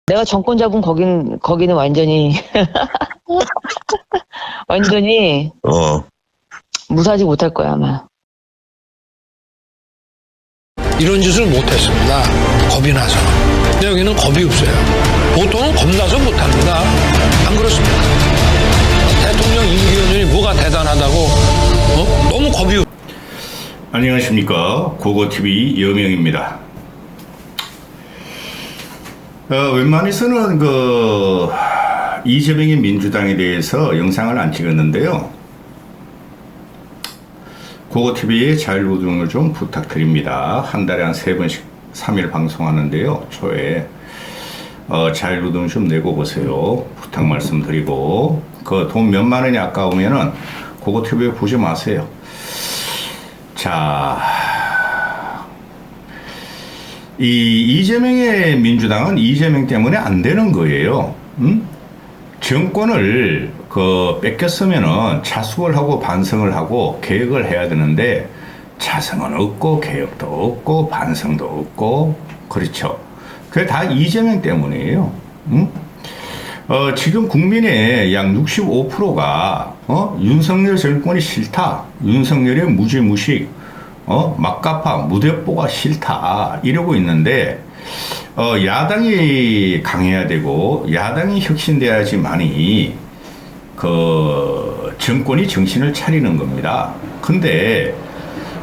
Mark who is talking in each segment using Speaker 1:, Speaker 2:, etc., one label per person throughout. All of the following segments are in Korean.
Speaker 1: 내가 정권 잡은 거기는 완전히 완전히 무사하지 못할 거야 아마.
Speaker 2: 이런 짓을 못했습니다. 겁이 나서. 근데 여기는 겁이 없어요. 보통은 겁나서 못합니다. 안 그렇습니까? 대통령 임기현이 뭐가 대단하다고 너무 겁이 없어요.
Speaker 3: 안녕하십니까, 고고TV 여명입니다. 웬만해서는 이재명의 민주당에 대해서 영상을 안 찍었는데요, 고고TV의 자율노동을 좀 부탁드립니다. 한 달에 한 3번씩 3일 방송하는데요, 초에 자율노동 좀 내고 보세요. 부탁 말씀드리고, 그 돈 몇만 원이 아까우면은 고고TV에 보지 마세요. 자, 이재명의 민주당은 이재명 때문에 안 되는 거예요. 정권을 뺏겼으면은 자숙을 하고 반성을 하고 개혁을 해야 되는데, 자성은 없고 개혁도 없고 반성도 없고, 그렇죠. 그게 다 이재명 때문이에요. 지금 국민의 약 65%가 윤석열 정권이 싫다, 윤석열의 무지무식, 막가파 무대뽀가 싫다 이러고 있는데, 야당이 강해야 되고 야당이 혁신돼야지만이 정권이 정신을 차리는 겁니다. 근데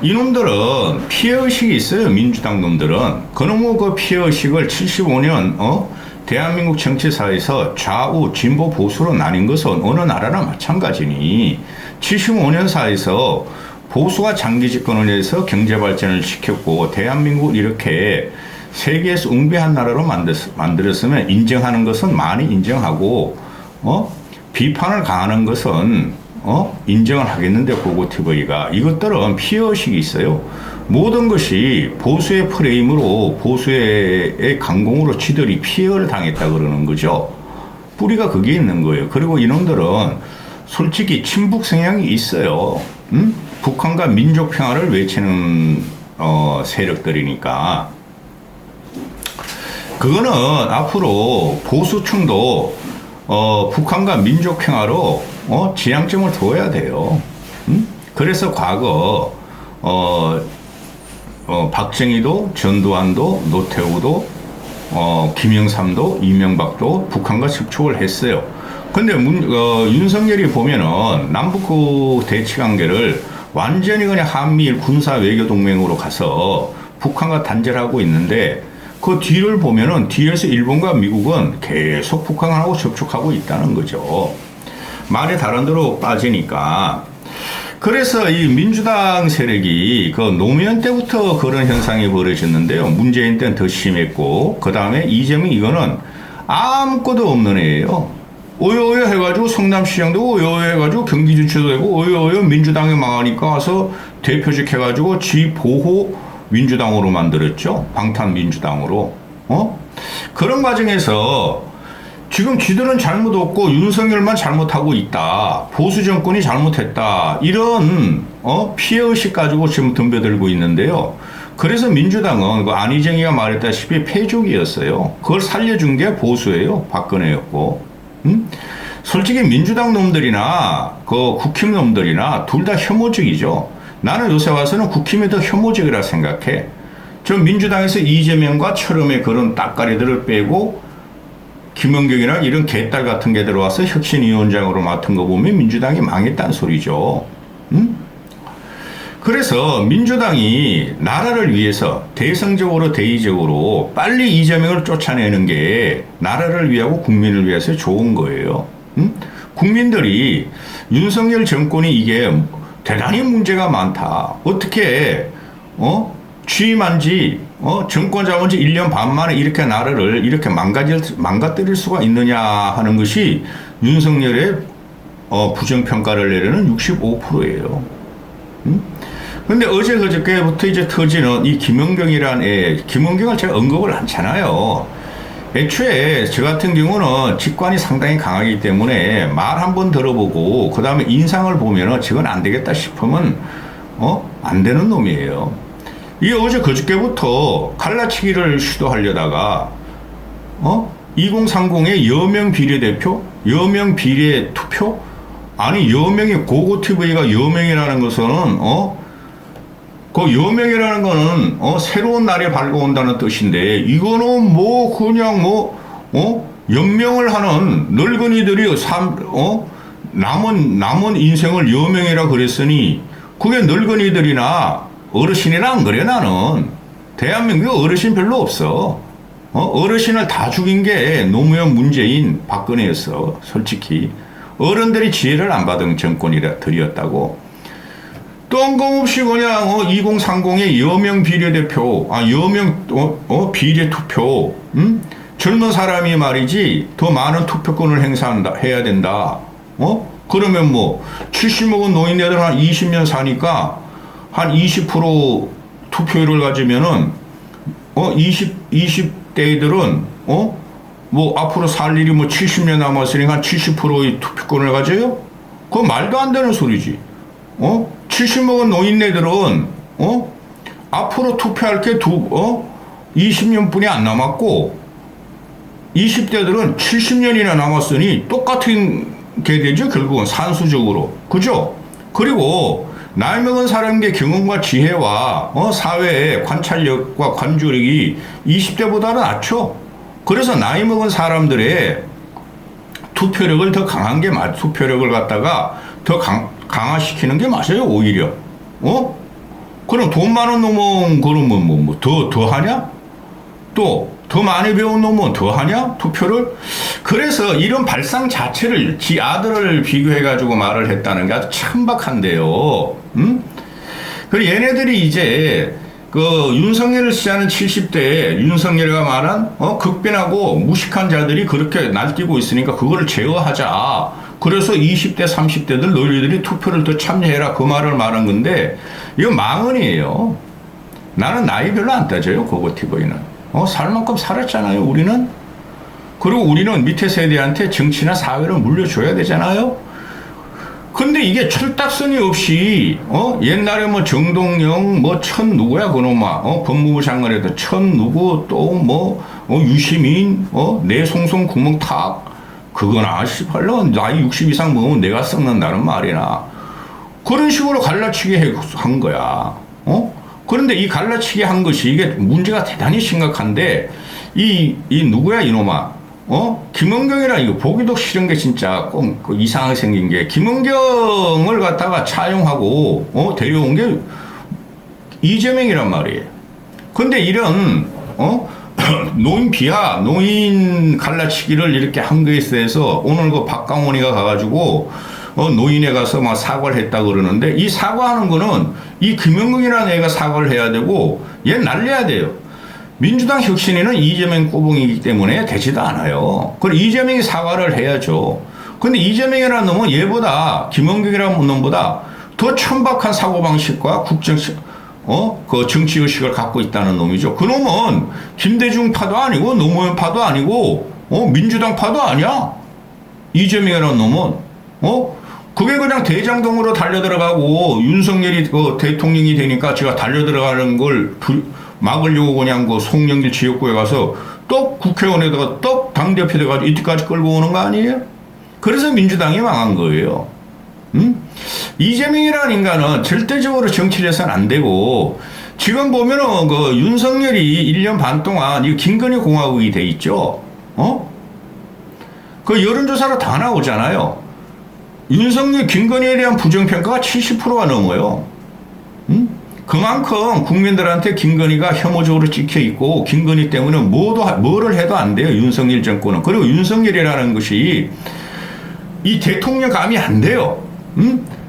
Speaker 3: 이놈들은 피해의식이 있어요. 민주당 놈들은 그놈의 피해의식을 75년 대한민국 정치사에서 좌우 진보 보수로 나뉜 것은 어느 나라나 마찬가지니, 75년 사에서 보수가 장기 집권을 해서 경제 발전을 시켰고 대한민국을 이렇게 세계에서 웅비한 나라로 만들었으면 인정하는 것은 많이 인정하고, 비판을 강하는 것은 인정을 하겠는데, 고고TV가 이것들은 피해의식이 있어요. 모든 것이 보수의 프레임으로, 보수의 강공으로 지들이 피해를 당했다 그러는 거죠. 뿌리가 거기에 있는 거예요. 그리고 이놈들은 솔직히 친북 성향이 있어요. 북한과 민족 평화를 외치는 세력들이니까, 그거는 앞으로 보수층도 북한과 민족 평화로 지향점을 둬야 돼요. 그래서 과거 박정희도, 전두환도, 노태우도, 김영삼도, 이명박도 북한과 접촉을 했어요. 근데 윤석열이 보면은 남북 대치 관계를 완전히 그냥 한미일 군사 외교 동맹으로 가서 북한과 단절하고 있는데, 그 뒤를 보면은 뒤에서 일본과 미국은 계속 북한하고 접촉하고 있다는 거죠. 말이 다른 데로 빠지니까. 그래서 이 민주당 세력이 노무현 때부터 그런 현상이 벌어졌는데요. 문재인 때는 더 심했고, 그 다음에 이재명 이거는 아무것도 없는 애예요. 어여어여 해가지고 성남시장도 어여어여 해가지고 경기지체도 되고, 어여어여 민주당이 망하니까 와서 대표직 해가지고 지 보호 민주당으로 만들었죠. 방탄민주당으로. 그런 과정에서 지금 지들은 잘못 없고 윤석열만 잘못하고 있다, 보수 정권이 잘못했다, 이런 피해의식 가지고 지금 덤벼들고 있는데요. 그래서 민주당은 안희정이가 말했다시피 패족이었어요. 그걸 살려준 게 보수예요. 박근혜였고. 솔직히 민주당 놈들이나 국힘 놈들이나 둘 다 혐오적이죠. 나는 요새 와서는 국힘이 더 혐오적이라 생각해. 저 민주당에서 이재명과 철음의 그런 따까리들을 빼고 김은경이나 이런 개딸 같은 게 들어와서 혁신위원장으로 맡은 거 보면 민주당이 망했다는 소리죠. 그래서 민주당이 나라를 위해서 대성적으로 대의적으로 빨리 이재명을 쫓아내는 게 나라를 위하고 국민을 위해서 좋은 거예요. 국민들이 윤석열 정권이 이게 대단히 문제가 많다, 어떻게 취임한 지 정권 잡은 지 1년 반 만에 이렇게 나라를 이렇게 망가뜨릴 수가 있느냐 하는 것이 윤석열의 부정평가를 내리는 65%예요. 근데 어제 그저께부터 이제 터지는 이 김은경이라는 애, 김은경을 제가 언급을 않잖아요. 애초에 저 같은 경우는 직관이 상당히 강하기 때문에 말 한번 들어보고 그 다음에 인상을 보면은 저건 안 되겠다 싶으면 안 되는 놈이에요. 이게 어제 그저께부터 갈라치기를 시도하려다가 2030의 여명 비례대표? 여명 비례투표? 아니, 여명이, 고고TV가 여명이라는 것은, 그 여명이라는 거는, 새로운 날이 밝아온다는 뜻인데, 이거는 뭐, 그냥 뭐, 연명을 하는 늙은이들이 남은 인생을 여명이라 그랬으니, 그게 늙은이들이나 어르신이나 안 그래, 나는. 대한민국에 어르신 별로 없어. 어르신을 다 죽인 게 노무현, 문재인, 박근혜였어, 솔직히. 어른들이 지혜를 안 받은 정권이었다고. 뜬금없이 그냥 2030의 여명 비례대표, 여명 비례투표, 젊은 사람이 말이지 더 많은 투표권을 해야 된다. 그러면 뭐 70 먹은 노인네들 한 20년 사니까 한 20% 투표율을 가지면은 20대들은 뭐 앞으로 살 일이 뭐 70년 남았으니까 한 70%의 투표권을 가져요? 그거 말도 안 되는 소리지. 70 먹은 노인네들은 앞으로 투표할 게 20년뿐이 안 남았고 20대들은 70년이나 남았으니 똑같은 게 되죠. 결국은 산수적으로. 그죠? 그리고 나이 먹은 사람의 경험과 지혜와 사회의 관찰력과 관조력이 20대보다는 낮죠. 그래서 나이 먹은 사람들의 투표력을 더 강한 게 투표력을 갖다가 더 강화시키는 게 맞아요, 오히려. 그럼 돈 많은 놈은 그러면 더 하냐? 또 더 많이 배운 놈은 더 하냐? 투표를? 그래서 이런 발상 자체를 지 아들을 비교해가지고 말을 했다는 게 아주 천박한데요. 그리고 얘네들이 이제 그 윤석열을 지지하는 70대 윤석열이가 말한 극빈하고 무식한 자들이 그렇게 날뛰고 있으니까 그거를 제어하자. 그래서 20대 30대들 너희들이 투표를 더 참여해라, 그 말을 말한 건데 이거 망언이에요. 나는 나이 별로 안 따져요, 고고TV는. 살 만큼 살았잖아요, 우리는. 그리고 우리는 밑에 세대한테 정치나 사회를 물려줘야 되잖아요. 근데 이게 철딱선이 없이 옛날에 뭐 정동영 뭐 천 누구야 그놈아 법무부 장관에도 천 누구 또 뭐 유시민 내송송 구멍탁 그거나 씨발로 나이 60 이상 먹으면 내가 썩는다는 말이나 그런 식으로 갈라치기 한 거야. 그런데 이 갈라치기 한 것이 이게 문제가 대단히 심각한데 이 누구야 이놈아 김은경이라 이거 보기도 싫은 게 진짜 꼭 이상하게 생긴 게 김은경을 갖다가 차용하고 데려온 게 이재명이란 말이에요. 근데 이런 노인 비하, 노인 갈라치기를 이렇게 한 거에 대해서 오늘 그 박강원이가 가가지고 노인에 가서 막 사과를 했다 그러는데 이 사과하는 거는 이 김영국이라는 애가 사과를 해야 되고 얘 날려야 돼요. 민주당 혁신위는 이재명 꼬봉이기 때문에 되지도 않아요. 그럼 이재명이 사과를 해야죠. 근데 이재명이라는 놈은 얘보다 김영국이라는 놈보다 더 천박한 사고방식과 그 정치의식을 갖고 있다는 놈이죠. 그 놈은 김대중 파도 아니고 노무현 파도 아니고 민주당 파도 아니야. 이재명이라는 놈은 그게 그냥 대장동으로 달려들어가고 윤석열이 그 대통령이 되니까 제가 달려들어가는 걸 막으려고 그냥 그 송영길 지역구에 가서 또 국회의원에다가 또 당대표 돼가지고 이때까지 끌고 오는 거 아니에요? 그래서 민주당이 망한 거예요. 이재명이라는 인간은 절대적으로 정치를 해서는 안 되고 지금 보면은 그 윤석열이 1년 반 동안 이 김건희 공화국이 돼 있죠. 그 여론조사로 다 나오잖아요. 윤석열 김건희에 대한 부정평가가 70%가 넘어요. 그만큼 국민들한테 김건희가 혐오적으로 찍혀 있고 김건희 때문에 뭐를 해도 안 돼요. 윤석열 정권은. 그리고 윤석열이라는 것이 이 대통령 감이 안 돼요.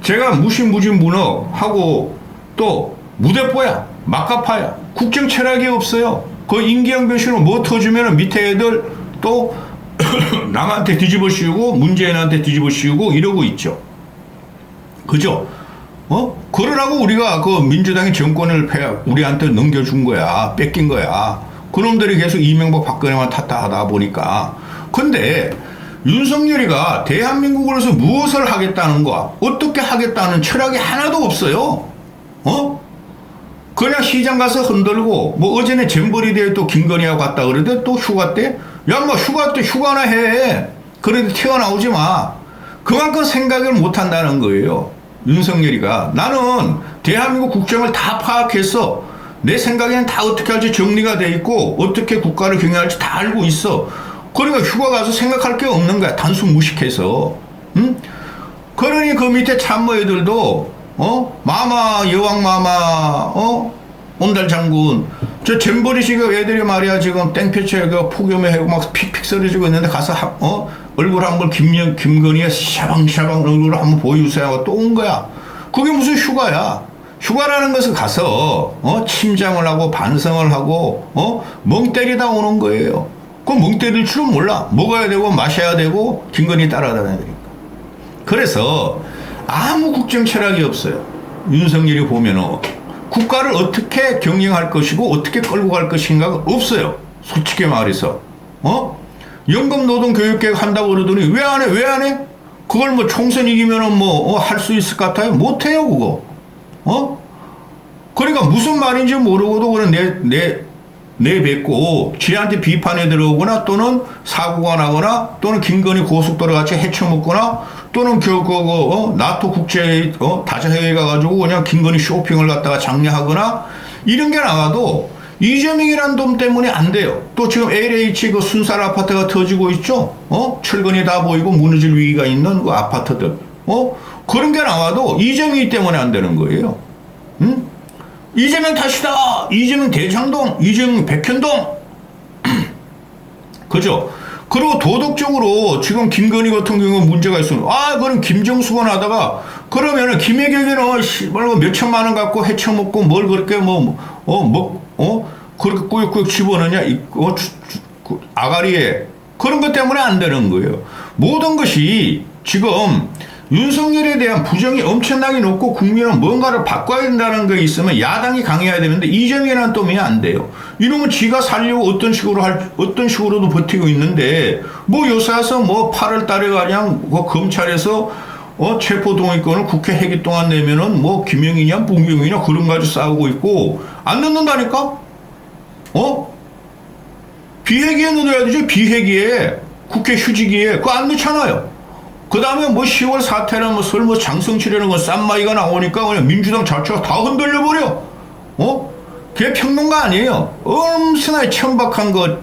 Speaker 3: 제가 무신무진문어하고 또 무대뽀야 막가파야 국정 철학이 없어요. 그 임기영 변신은 뭐 터주면 밑에 애들 또 남한테 뒤집어 씌우고 문재인한테 뒤집어 씌우고 이러고 있죠. 그죠? 그러라고 우리가 그 민주당이 정권을 우리한테 넘겨준 거야. 뺏긴 거야. 그놈들이 계속 이명박 박근혜만 탓다 하다 보니까. 근데 윤석열이가 대한민국으로서 무엇을 하겠다는 거야? 어떻게 하겠다는 철학이 하나도 없어요. 그냥 시장 가서 흔들고 뭐 어제는 잼버리 대회 또 김건희하고 갔다 그러는데 또 휴가 때 야, 뭐 휴가 때 휴가나 해. 그래도 튀어나오지 마. 그만큼 생각을 못 한다는 거예요. 윤석열이가. 나는 대한민국 국정을 다 파악해서 내 생각에는 다 어떻게 할지 정리가 돼 있고 어떻게 국가를 경영할지 다 알고 있어. 그러니까 휴가 가서 생각할 게 없는 거야. 단순 무식해서. 응? 그러니 그 밑에 참모 애들도 마마, 여왕 마마, 온달 장군, 저 잼버리시가 애들이 말이야 지금 땡볕에 그 폭염에 막 픽픽 쓰러지고 있는데 가서 얼굴 한번 김건희의 샤방샤방 얼굴을 한번 보여주세요 하고 또 온 거야. 그게 무슨 휴가야? 휴가라는 것은 가서 침잠을 하고 반성을 하고 멍 때리다 오는 거예요. 그럼 멍 때릴 줄은 몰라. 먹어야 되고 마셔야 되고 김건희 따라다녀야 되니까. 그래서 아무 국정 철학이 없어요. 윤석열이 보면은 국가를 어떻게 경영할 것이고 어떻게 끌고 갈 것인가가 없어요. 솔직히 말해서. 연금 노동 교육 계획 한다고 그러더니 왜 안 해? 왜 안 해? 그걸 뭐 총선 이기면은 뭐 할 수 있을 것 같아요? 못 해요, 그거. 그러니까 무슨 말인지 모르고도 그냥 내뱉고 지한테 비판에 들어오거나 또는 사고가 나거나 또는 김건희 고속도로 같이 헤쳐먹거나 또는 나토 국제 다자회의 가가지고 그냥 김건희 쇼핑을 갖다가 장려하거나 이런 게 나와도 이재명이라는 놈 때문에 안 돼요. 또 지금 LH 그 순살 아파트가 터지고 있죠. 철근이 다 보이고 무너질 위기가 있는 그 아파트들. 그런 게 나와도 이재명이 때문에 안 되는 거예요. 응? 이재명 탓이다. 이재명 대장동, 이재명 백현동. 그죠? 그리고 도덕적으로 지금 김건희 같은 경우는 문제가 있으면 그럼 김정수건 하다가 그러면은 김혜경이는 몇 천만 원 갖고 헤쳐먹고 뭘 그렇게 그렇게 꾸역꾸역 집어넣냐 아가리에 그런 것 때문에 안 되는 거예요. 모든 것이 지금 윤석열에 대한 부정이 엄청나게 높고 국민은 뭔가를 바꿔야 된다는 게 있으면 야당이 강해야 되는데 이재명이라는 놈이 안 돼요. 이놈은 지가 살려고 어떤 식으로도 버티고 있는데 뭐 요새 와서 8월 달에 그냥 검찰에서 체포동의권을 국회 회기 동안 내면은 김영이냐 문경이냐 그런 가지고 싸우고 있고 안 넣는다니까? 비회기에 넣어야 되죠. 비회기에 국회 휴지기에 그거 안 넣잖아요. 그 다음에 10월 사태나 설 장성치라는 건 쌈마이가 나오니까 그냥 민주당 자체가 다 흔들려버려. 그게 평론가 아니에요. 엄청나게 천박한 그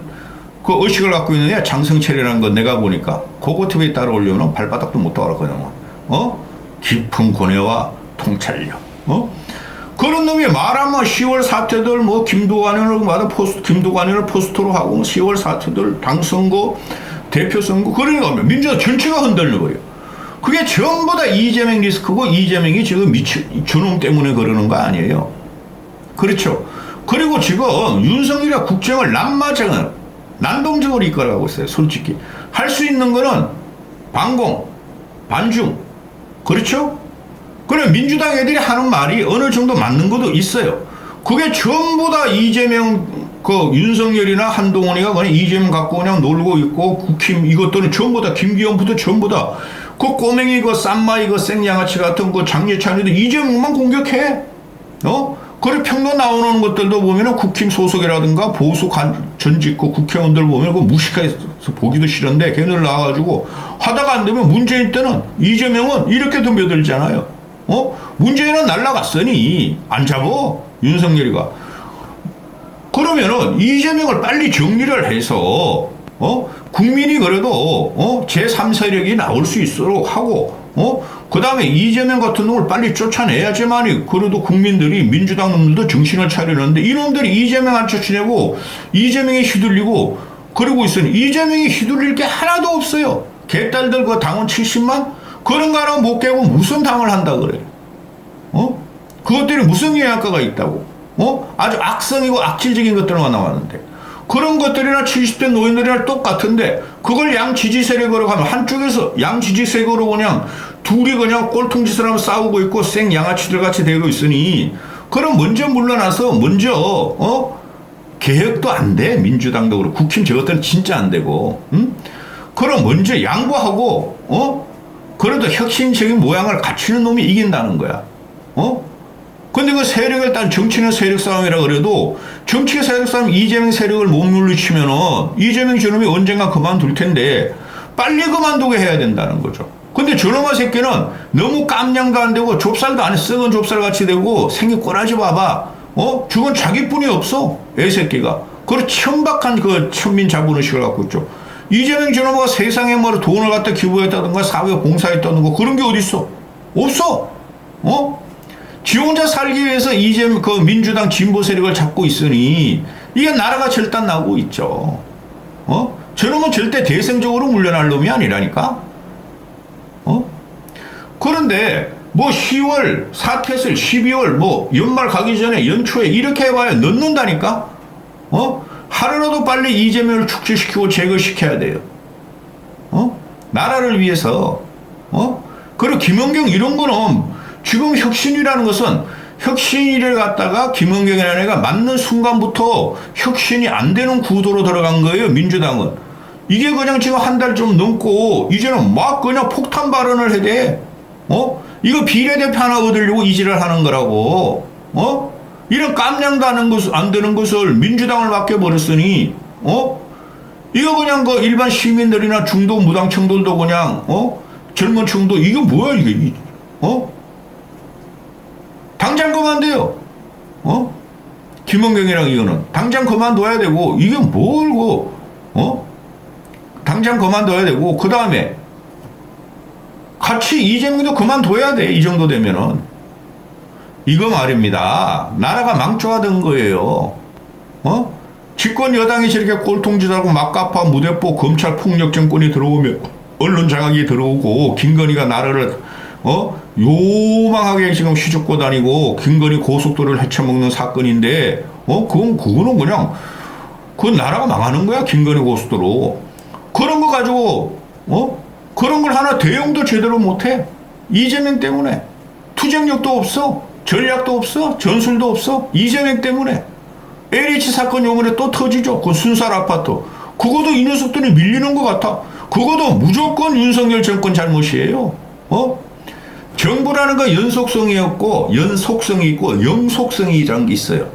Speaker 3: 의식을 갖고 있는 애 장성철이라는 건 내가 보니까 고고TV에 따라 올려놓은 발바닥도 못 따라가거든. 깊은 고뇌와 통찰력. 그런 놈이 말하면 10월 사태들 김도관을 포스터로 하고 10월 사태들 당선거 대표 선거 그러니까 민주당 전체가 흔들려버려요. 그게 전부 다 이재명 리스크고 이재명이 지금 저놈 때문에 그러는 거 아니에요. 그렇죠. 그리고 지금 윤석열이가 국정을 난동적으로 이끌어가고 있어요. 솔직히 할 수 있는 거는 반공, 반중. 그렇죠? 그래 민주당 애들이 하는 말이 어느 정도 맞는 것도 있어요. 그게 전부 다 이재명 윤석열이나 한동훈이가 그냥 이재명 갖고 그냥 놀고 있고 국힘 이것들은 전부 다 김기현부터 전부 다 그 꼬맹이 쌈마이 생양아치 같은 장예찬이도 이재명만 공격해. 그래 평론 나오는 것들도 보면은 국힘 소속이라든가 보수 전직 국회의원들 보면 무식해서 보기도 싫은데 걔네들 나와가지고 하다가 안 되면 문재인 때는 이재명은 이렇게 덤벼들잖아요. 문재인은 날라갔으니 안 잡어 윤석열이가. 그러면은 이재명을 빨리 정리를 해서 국민이 그래도 제3세력이 나올 수 있도록 하고 그 다음에 이재명 같은 놈을 빨리 쫓아내야지만이 그래도 국민들이 민주당 놈들도 정신을 차리는데 이놈들이 이재명 안 쫓아내고 이재명에 휘둘리고 그러고 있으니 이재명이 휘둘릴 게 하나도 없어요. 개딸들 당원 70만 그런 거 하나 못 깨고 무슨 당을 한다 그래. 그것들이 무슨 영향가가 있다고. 아주 악성이고 악질적인 것들만 나왔는데 그런 것들이나 70대 노인들이나 똑같은데 그걸 양 지지 세력으로 가면 한쪽에서 양 지지 세력으로 그냥 둘이 그냥 꼴통짓을 하면 싸우고 있고 생 양아치들 같이 되고 있으니 그럼 먼저 물러나서 먼저 개혁도 안 돼. 민주당도 그렇고 국힘 저것들은 진짜 안 되고 그럼 먼저 양보하고 그래도 혁신적인 모양을 갖추는 놈이 이긴다는 거야. 근데 그 세력을 딴 정치는 세력 싸움이라 그래도 정치 세력 싸움 이재명 세력을 못 물리치면은 이재명 저놈이 언젠가 그만둘 텐데 빨리 그만두게 해야 된다는 거죠. 근데 저놈의 새끼는 너무 깜냥도 안 되고 좁쌀도 안 해. 썩은 좁쌀 같이 되고 생긴 꼬라지 봐봐. 저건 자기뿐이 없어. 애새끼가. 그런 천박한 그 천민 자본의식을 갖고 있죠. 이재명 저놈가 세상에 뭐 돈을 갖다 기부했다든가 사회 봉사했다든가 그런 게 어딨어? 없어. 지 혼자 살기 위해서 이재명 그 민주당 진보 세력을 잡고 있으니 이게 나라가 절단 나고 있죠. 저놈은 절대 대승적으로 물러날 놈이 아니라니까. 그런데 뭐 10월 사퇴설 12월 뭐 연말 가기 전에 연초에 이렇게 해봐야 넣는다니까. 하루라도 빨리 이재명을 축출시키고 제거시켜야 돼요. 나라를 위해서. 그리고 김연경 이런 거는 지금 혁신이라는 것은 혁신이를 갖다가 김연경이라는 애가 맞는 순간부터 혁신이 안 되는 구도로 들어간 거예요. 민주당은. 이게 그냥 지금 한 달 좀 넘고 이제는 막 그냥 폭탄 발언을 해야 돼. 이거 비례대표 하나 얻으려고 이지를 하는 거라고. 이런 깜냥도 안 되는 것을 민주당을 맡겨버렸으니, 이거 그냥 그 일반 시민들이나 중도 무당층들도 그냥, 젊은 층도 이게 뭐야, 이게, 당장 그만둬요. 김원경이랑 이거는. 당장 그만둬야 되고, 이게 뭘, 당장 그만둬야 되고, 그 다음에, 같이 이재명도 그만둬야 돼. 이 정도 되면은. 이거 말입니다. 나라가 망조하던 거예요. 집권 여당이 저렇게 꼴통짓하고 막가파 무대포 검찰 폭력 정권이 들어오면 언론 장악이 들어오고 김건희가 나라를 요망하게 지금 휘젓고 다니고 김건희 고속도로를 헤쳐먹는 사건인데 그거는 그냥 그 나라가 망하는 거야. 김건희 고속도로. 그런 거 가지고 그런 걸 하나 대응도 제대로 못해. 이재명 때문에. 투쟁력도 없어. 전략도 없어. 전술도 없어. 이재명 때문에. LH 사건 요번에 또 터지죠. 그 순살 아파트. 그것도 이 녀석들이 밀리는 것 같아. 그것도 무조건 윤석열 정권 잘못이에요. 정부라는 건 연속성이 있고 영속성이라는 게 있어요.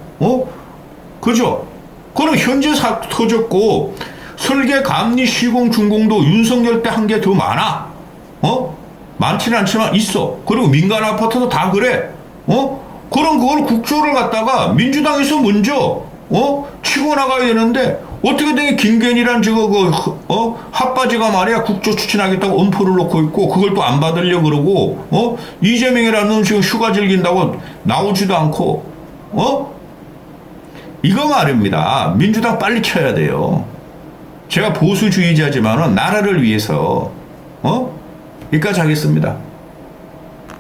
Speaker 3: 그죠? 그럼 현재 터졌고 설계, 감리, 시공, 준공도 윤석열 때 한 게 더 많아. 많지는 않지만 있어. 그리고 민간 아파트도 다 그래. 그럼 그걸 국조를 갖다가 민주당에서 먼저, 치고 나가야 되는데, 어떻게 되게 김건희란 핫바지가 말이야, 국조 추진하겠다고 엄포를 놓고 있고, 그걸 또 안 받으려고 그러고, 이재명이라는 지금 휴가 즐긴다고 나오지도 않고, 이거 말입니다. 민주당 빨리 쳐야 돼요. 제가 보수주의자지만은 나라를 위해서, 여기까지 하겠습니다.